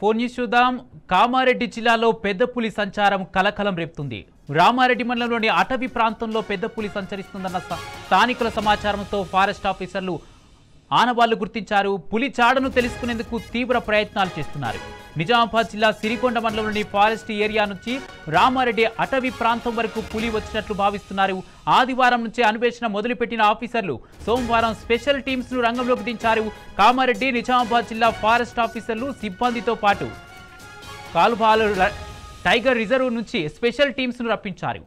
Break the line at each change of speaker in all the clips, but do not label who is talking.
Phone news చూద్దాం. కామారెడ్డి జిల్లాలో పెద్ద పులి సంచారం కలకలం రేపుతుంది. రామారెడ్డి మండలంలోని అటవీ ప్రాంతంలో పెద్ద పులి సంచరిస్తుందన్న స్థానికుల సమాచారంతో ఫారెస్ట్ ఆఫీసర్లు ఆనవాళ్లు గుర్తించారు. పులి చాడను తెలుసుకునేందుకు తీవ్ర ప్రయత్నాలు చేస్తున్నారు. నిజామాబాద్ జిల్లా సిరికొండ మండలంలోని ఫారెస్ట్ ఏరియా నుంచి రామారెడ్డి అటవీ ప్రాంతం వరకు పులి వచ్చినట్లు భావిస్తున్నారు. ఆదివారం నుంచే అన్వేషణ మొదలుపెట్టిన ఆఫీసర్లు సోమవారం స్పెషల్ టీమ్స్ ను రంగంలోకి దించారు. కామారెడ్డి నిజామాబాద్ జిల్లా ఫారెస్ట్ ఆఫీసర్లు సిబ్బందితో పాటు కాలుబాలు టైగర్ రిజర్వ్ నుంచి స్పెషల్ టీమ్స్ ను రప్పించారు.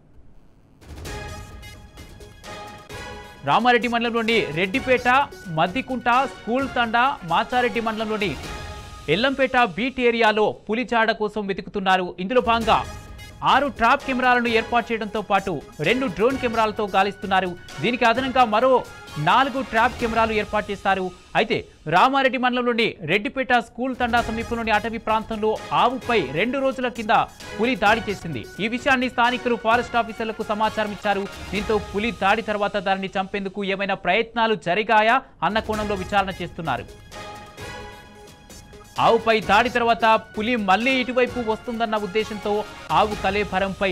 రామారెడ్డి మండలంలోని రెడ్డిపేట, మద్దికుంట, స్కూల్ తండా, మాచారెడ్డి మండలంలోని ఎల్లంపేట బీట్ ఏరియాలో పులి చాడ కోసం వెతుకుతున్నారు. ఇందులో భాగంగా 6 ట్రాప్ కెమెరాలను ఏర్పాటు చేయడంతో పాటు 2 డ్రోన్ కెమెరాలతో గాలిస్తున్నారు. దీనికి అదనంగా మరో 4 ట్రాప్ కెమెరాలు ఏర్పాటు చేశారు. అయితే రామారెడ్డి మండలంలోని రెడ్డిపేట స్కూల్ తండా సమీపంలోని అటవీ ప్రాంతంలో ఆవుపై 2 రోజుల కింద పులి దాడి చేసింది. ఈ విషయాన్ని స్థానికులు ఫారెస్ట్ ఆఫీసర్లకు సమాచారం ఇచ్చారు. దీంతో పులి దాడి తర్వాత దానిని చంపేందుకు ఏమైనా ప్రయత్నాలు జరిగాయా అన్న కోణంలో విచారణ చేస్తున్నారు. ఆవుపై దాడి తర్వాత పులి మళ్లీ ఇటువైపు వస్తుందన్న ఉద్దేశంతో ఆవు కలేభరంపై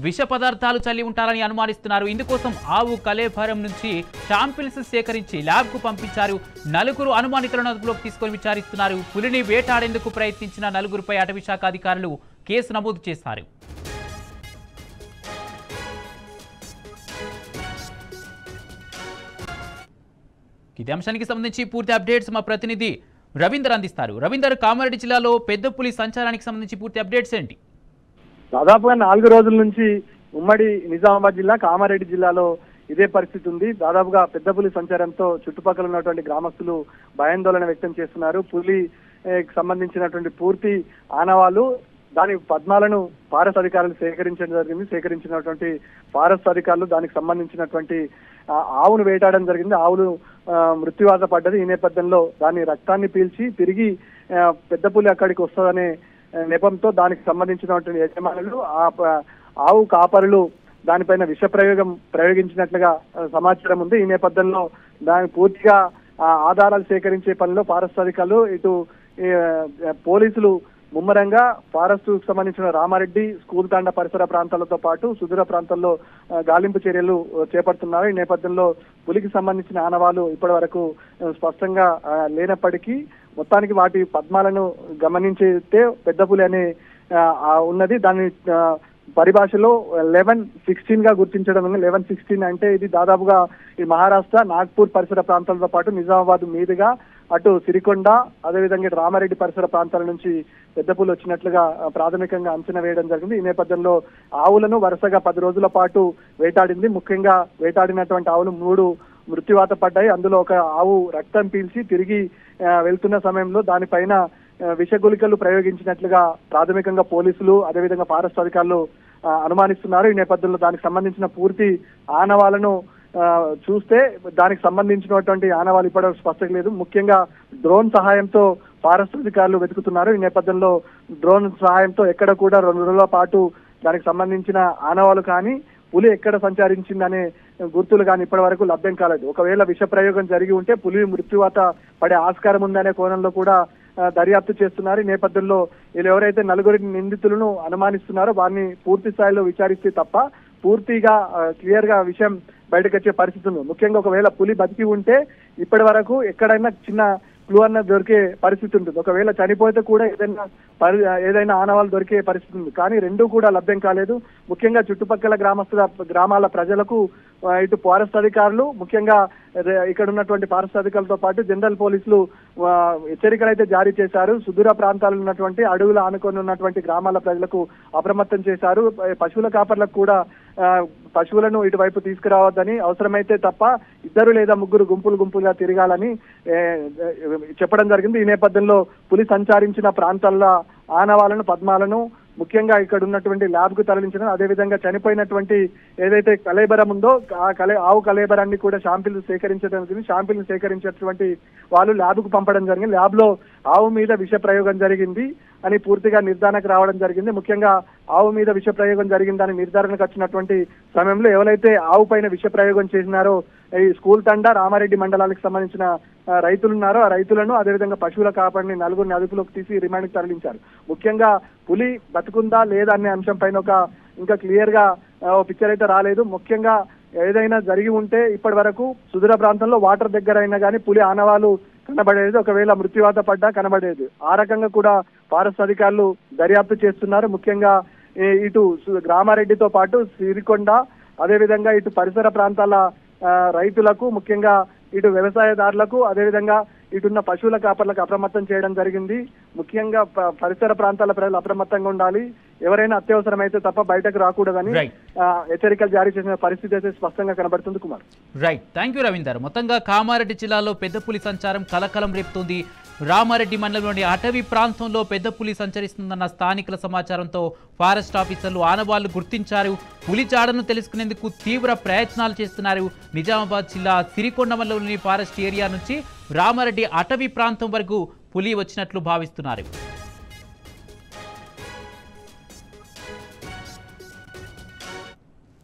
విష పదార్థాలు చల్లి ఉంటారని అనుమానిస్తున్నారు. ఇందుకోసం ఆవు కలేభరం నుంచి శాంపిల్స్ సేకరించి ల్యాబ్కు పంపించారు. 4 అనుమానితులను అదుపులోకి తీసుకొని విచారిస్తున్నారు. పులిని వేటాడేందుకు ప్రయత్నించిన 4గురిపై అటవీ శాఖ అధికారులు కేసు నమోదు చేశారు. ఇదే అంశానికి సంబంధించి పూర్తి అప్డేట్స్ మా ప్రతినిధి రవీందర్ అందిస్తారు. రవీందర్, కామారెడ్డి జిల్లాలో పెద్ద పులి సంచారానికి సంబంధించి పూర్తి అప్డేట్స్ ఏంటి?
దాదాపుగా 4 రోజుల నుంచి ఉమ్మడి నిజామాబాద్ జిల్లా, కామారెడ్డి జిల్లాలో ఇదే పరిస్థితి ఉంది. దాదాపుగా పెద్ద పులి సంచారంతో చుట్టుపక్కల ఉన్నటువంటి గ్రామస్తులు భయాందోళన వ్యక్తం చేస్తున్నారు. పులి సంబంధించినటువంటి పూర్తి ఆనవాళ్లు, దాని పద్మాలను ఫారెస్ట్ అధికారులు సేకరించడం జరిగింది. సేకరించినటువంటి ఫారెస్ట్ అధికారులు దానికి సంబంధించినటువంటి ఆవును వేటాడడం జరిగింది. ఆవులు మృత్యువాత పడ్డది. ఈ నేపథ్యంలో దాని రక్తాన్ని పీల్చి తిరిగి పెద్ద పులి అక్కడికి వస్తుందనే నెపంతో దానికి సంబంధించినటువంటి యజమానులు, ఆవు కాపరులు దానిపైన విష ప్రయోగించినట్లుగా సమాచారం ఉంది. ఈ నేపథ్యంలో దాని పూర్తిగా ఆధారాలు సేకరించే పనిలో ఫారెస్ట్ అధికారులు, ఇటు పోలీసులు ముమ్మరంగా ఫారెస్ట్ సంబంధించిన రామారెడ్డి, స్కూల్ తాండా పరిసర ప్రాంతాలతో పాటు సుదూర ప్రాంతాల్లో గాలింపు చర్యలు చేపడుతున్నారు. ఈ నేపథ్యంలో పులికి సంబంధించిన ఆనవాళ్లు ఇప్పటి వరకు స్పష్టంగా లేనప్పటికీ మొత్తానికి వాటి పద్మాలను గమనించితే పెద్ద పులి అనే ఉన్నది. దాన్ని పరిభాషలో 11-16 గా గుర్తించడం. 11-16 అంటే ఇది దాదాపుగా ఈ మహారాష్ట్ర, నాగ్పూర్ పరిసర ప్రాంతాలతో పాటు నిజామాబాద్ మీదుగా అటు సిరికొండ, అదేవిధంగా రామారెడ్డి పరిసర ప్రాంతాల నుంచి పెద్ద పులి వచ్చినట్లుగా ప్రాథమికంగా అంచనా వేయడం జరిగింది. ఈ నేపథ్యంలో ఆవులను వరుసగా 10 రోజుల పాటు వేటాడింది. ముఖ్యంగా వేటాడినటువంటి ఆవులు 3 మృత్యువాత పడ్డాయి. అందులో ఒక ఆవు రక్తం పీల్చి తిరిగి వెళ్తున్న సమయంలో దానిపైన విషగుళికలు ప్రయోగించినట్లుగా ప్రాథమికంగా పోలీసులు, అదేవిధంగా ఫారెస్ట్ అధికారులు అనుమానిస్తున్నారు. ఈ నేపథ్యంలో దానికి సంబంధించిన పూర్తి ఆనవాళ్లను చూస్తే దానికి సంబంధించినటువంటి ఆనవాళ్ళు ఇప్పటివరకు స్పష్టంగా లేదు. ముఖ్యంగా డ్రోన్ సహాయంతో ఫారెస్ట్ అధికారులు వెతుకుతున్నారు. ఈ నేపథ్యంలో డ్రోన్ సహాయంతో ఎక్కడ కూడా 2 రోజుల పాటు దానికి సంబంధించిన ఆనవాళ్లు కానీ, పులి ఎక్కడ సంచరించిందనే గుర్తులు కానీ ఇప్పటి వరకు లభ్యం కాలేదు. ఒకవేళ విష ప్రయోగం జరిగి ఉంటే పులి మృత్యువాత పడే ఆస్కారం ఉందనే కోణంలో కూడా దర్యాప్తు చేస్తున్నారు. ఈ నేపథ్యంలో వీళ్ళు ఎవరైతే 4 నిందితులను అనుమానిస్తున్నారో వారిని పూర్తి స్థాయిలో విచారిస్తే తప్ప పూర్తిగా క్లియర్ గా విషయం బయటకు వచ్చే పరిస్థితి ఉంది. ముఖ్యంగా ఒకవేళ పులి బతికి ఉంటే ఇప్పటి వరకు ఎక్కడైనా చిన్న క్లూ అన్న దొరికే పరిస్థితి ఉంటుంది. ఒకవేళ చనిపోతే కూడా ఏదైనా ఆనవాళ్ళు దొరికే పరిస్థితి ఉంది. కానీ 2 కూడా లభ్యం కాలేదు. ముఖ్యంగా చుట్టుపక్కల గ్రామాల ప్రజలకు ఇటు ఫారెస్ట్ అధికారులు, ముఖ్యంగా ఇక్కడ ఉన్నటువంటి ఫారెస్ట్ అధికారులతో పాటు జనరల్ పోలీసులు హెచ్చరికలు అయితే జారీ చేశారు. సుదూర ప్రాంతాల్లో ఉన్నటువంటి అడవులు ఆనుకొని ఉన్నటువంటి గ్రామాల ప్రజలకు అప్రమత్తం చేశారు. పశువుల కాపర్లకు కూడా పశువులను ఇటువైపు తీసుకురావద్దని, అవసరమైతే తప్ప 2 లేదా 3 గుంపులుగా తిరగాలని చెప్పడం జరిగింది. ఈ నేపథ్యంలో పులి సంచరించిన ప్రాంతాల్లో ఆనవాళ్లను, పద్మాలను ముఖ్యంగా ఇక్కడ ఉన్నటువంటి ల్యాబ్ కు తరలించడం, అదేవిధంగా చనిపోయినటువంటి ఏదైతే కలేబరం ఉందో ఆవు కలేబరాన్ని కూడా శాంపిల్ సేకరించడం జరిగింది. శాంపిల్ సేకరించినటువంటి వాళ్ళు ల్యాబ్ కు పంపడం జరిగింది. ల్యాబ్ లో ఆవు మీద విష ప్రయోగం జరిగింది. అని పూర్తిగా నిర్ధారణకు రావడం జరిగింది. ముఖ్యంగా ఆవు మీద విష ప్రయోగం జరిగిందని నిర్ధారణకు వచ్చినటువంటి సమయంలో ఎవరైతే ఆవు పైన విష ప్రయోగం చేసినారో ఈ స్కూల్ తండా రామారెడ్డి మండలానికి సంబంధించిన రైతులు ఉన్నారో ఆ రైతులను అదేవిధంగా పశువుల కాపాడిని నలుగురిని అదుపులోకి తీసి రిమాండ్కి తరలించారు. ముఖ్యంగా పులి బతుకుందా లేదా అనే అంశం పైన ఇంకా క్లియర్ గా పిక్చర్ అయితే రాలేదు. ముఖ్యంగా ఏదైనా జరిగి ఉంటే ఇప్పటి వరకు సుదూర ప్రాంతంలో వాటర్ దగ్గర అయినా కానీ పులి ఆనవాలు కనబడేది, ఒకవేళ మృత్యువాత పడ్డా కనబడేది. ఆ రకంగా కూడా ఫారెస్ట్ అధికారులు దర్యాప్తు చేస్తున్నారు. ముఖ్యంగా ఇటు రామారెడ్డితో పాటు సిరికొండ అదేవిధంగా ఇటు పరిసర ప్రాంతాల రైతులకు, ముఖ్యంగా ఇటు వ్యవసాయదారులకు అదేవిధంగా ఇటున్న పశువుల కాపర్లకు అప్రమత్తం చేయడం జరిగింది. ముఖ్యంగా పరిసర ప్రాంతాల ప్రజలు అప్రమత్తంగా ఉండాలి, ఎవరైనా అత్యవసరమైతే తప్ప బయటకు రాకూడదని హెచ్చరికలు జారీ చేసిన పరిస్థితి అయితే స్పష్టంగా కనబడుతుంది. Kumar,
right, thank you Ravinder. మొత్తంగా కామారెడ్డి జిల్లాలో పెద్ద పులి సంచారం కలకలం రేపుతుంది. రామారెడ్డి మండలంలోని అటవీ ప్రాంతంలో పెద్ద పులి సంచరిస్తుందన్న స్థానికుల సమాచారంతో ఫారెస్ట్ ఆఫీసర్లు ఆనవాళ్లు గుర్తించారు. పులి జాడను తెలుసుకునేందుకు తీవ్ర ప్రయత్నాలు చేస్తున్నారు. నిజామాబాద్ జిల్లా సిరికొండ మండలంలోని ఫారెస్ట్ ఏరియా నుంచి రామారెడ్డి అటవీ ప్రాంతం వరకు పులి వచ్చినట్లు భావిస్తున్నారు.